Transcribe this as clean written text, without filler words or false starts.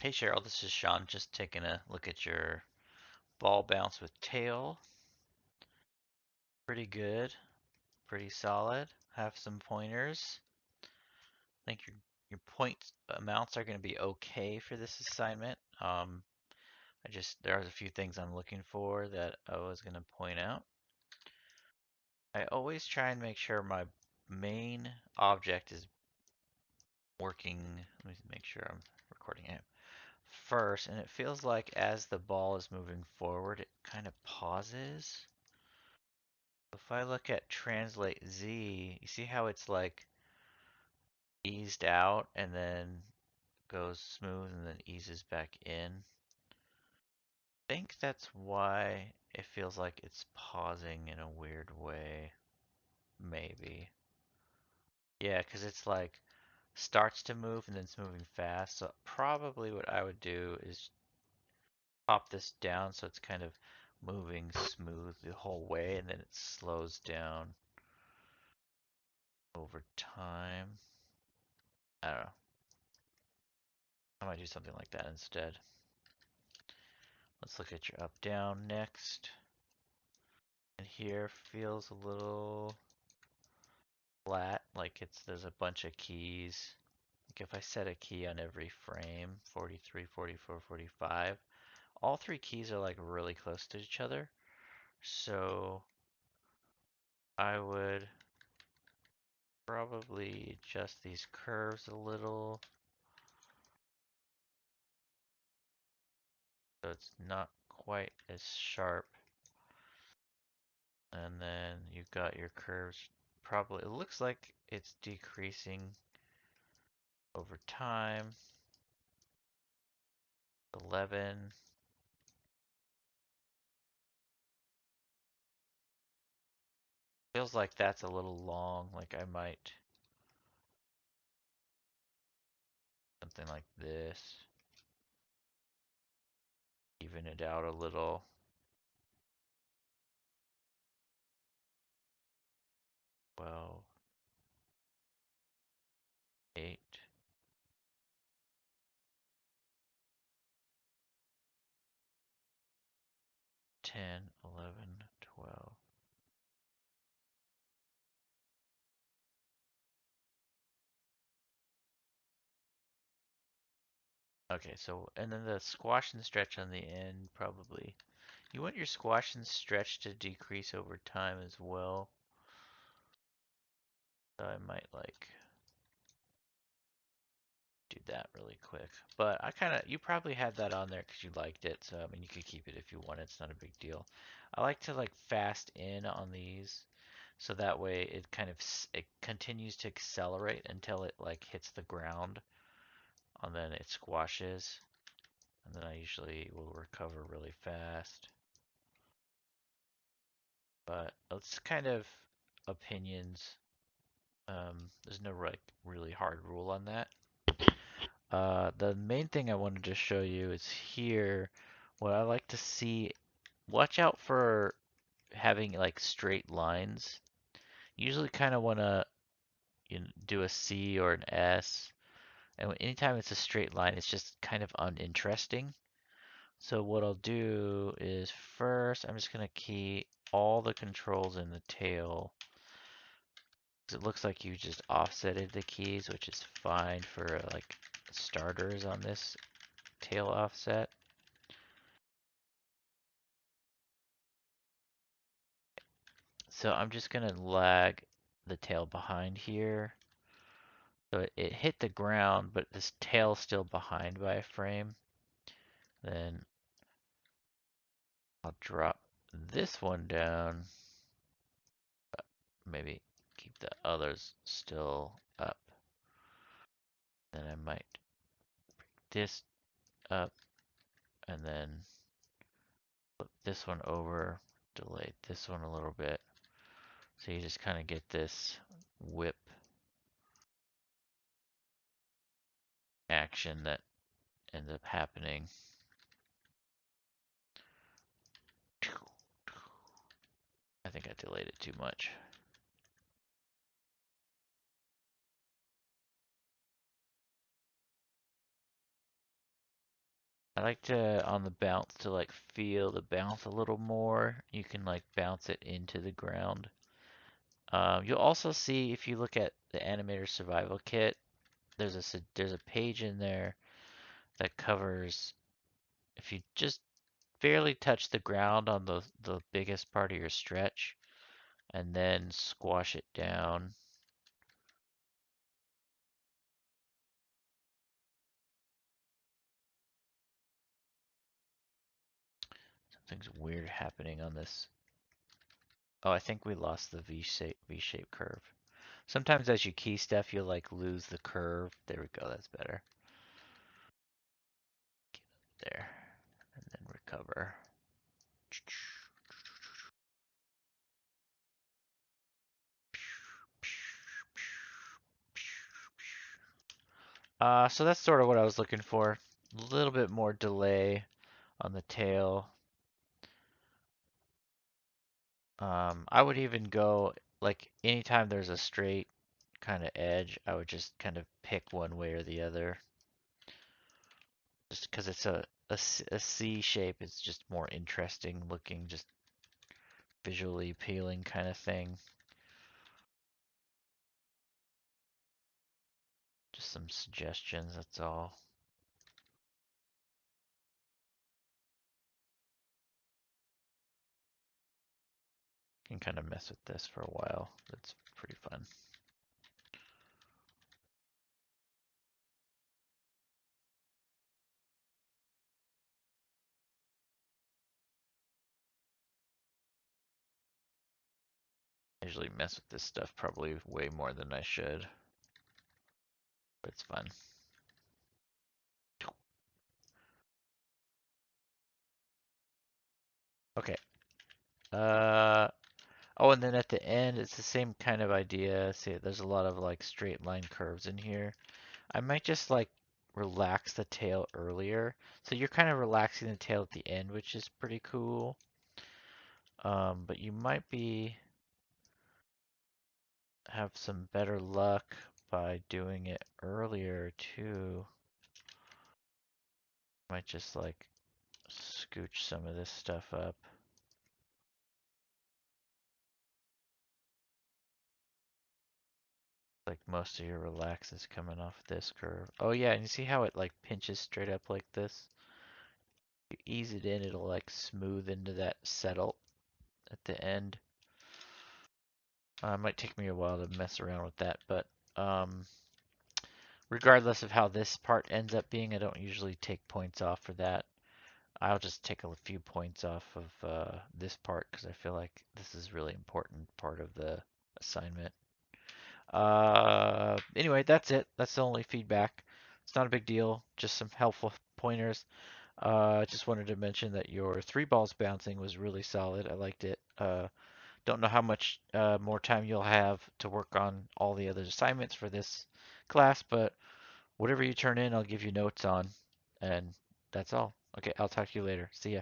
Hey Cheryl, this is Sean. Just taking a look at your ball bounce with tail. Pretty good, pretty solid. Have some pointers. I think your point amounts are going to be okay for this assignment. There are a few things I'm looking for that I was going to point out. I always try and make sure my main object is working. Let me make sure I'm recording it first, and it feels like as the ball is moving forward, it kind of pauses. If I look at translate Z, you see how it's like eased out and then goes smooth and then eases back in? I think that's why it feels like it's pausing in a weird way. Maybe. Yeah, because it's like starts to move and then it's moving fast. So probably what I would do is pop this down so it's kind of moving smooth the whole way and then it slows down over time. I don't know. I might do something like that instead. Let's look at your up down next. And here feels a little flat, like there's a bunch of keys. Like if I set a key on every frame, 43, 44, 45, all three keys are like really close to each other. So I would probably adjust these curves a little so it's not quite as sharp. And then you've got your curves probably, it looks like it's decreasing over time. 11. Feels like that's a little long, like I might something like this. Even it out a little. 12, 8, 10, 11, 12. Okay, so, and then the squash and stretch on the end, probably. You want your squash and stretch to decrease over time as well. So I might like do that really quick. But you probably had that on there because you liked it. So, I mean, you could keep it if you want. It's not a big deal. I like to like fast in on these. So that way it it continues to accelerate until it like hits the ground and then it squashes. And then I usually will recover really fast. But it's kind of opinions. There's no like really hard rule on that. The main thing I wanted to show you is here. What I like to see, watch out for having like straight lines. Usually kind of want to do a C or an S. And anytime it's a straight line, it's just kind of uninteresting. So what I'll do is first, I'm just going to key all the controls in the tail. It looks like you just offsetted the keys, which is fine for like starters on this tail offset. So I'm just going to lag the tail behind here. So it hit the ground, but this tail's still behind by a frame. Then I'll drop this one down. Maybe keep the others still up. Then I might bring this up and then flip this one over, delay this one a little bit. So you just kind of get this whip action that ends up happening. I think I delayed it too much. I like to, on the bounce, to like feel the bounce a little more. You can like bounce it into the ground. You'll also see if you look at the Animator Survival Kit, there's a page in there that covers if you just barely touch the ground on the biggest part of your stretch and then squash it down. Something's weird happening on this. Oh, I think we lost the V shape curve. Sometimes as you key stuff, you'll like lose the curve. There we go. That's better. There. And then recover. So that's sort of what I was looking for. A little bit more delay on the tail. I would even go like anytime there's a straight kind of edge, I would just kind of pick one way or the other. Just because it's a C shape, it's just more interesting looking, just visually appealing kind of thing. Just some suggestions, that's all. Can kind of mess with this for a while. That's pretty fun. I usually mess with this stuff probably way more than I should, but it's fun. Okay. Oh, and then at the end, it's the same kind of idea. See, there's a lot of like straight line curves in here. I might just like relax the tail earlier. So you're kind of relaxing the tail at the end, which is pretty cool. But you might have some better luck by doing it earlier too. Might just like scooch some of this stuff up. Like most of your relax is coming off this curve. Oh yeah, and you see how it like pinches straight up like this? You ease it in, it'll like smooth into that settle at the end. It might take me a while to mess around with that, but um, regardless of how this part ends up being, I don't usually take points off for that. I'll just take a few points off of this part because I feel like this is really important part of the assignment. Anyway, that's it. That's the only feedback. It's not a big deal, just some helpful pointers. Just wanted to mention that your three balls bouncing was really solid. I liked it. Don't know how much more time you'll have to work on all the other assignments for this class, but whatever you turn in, I'll give you notes on. And that's all. Okay, I'll talk to you later. See ya.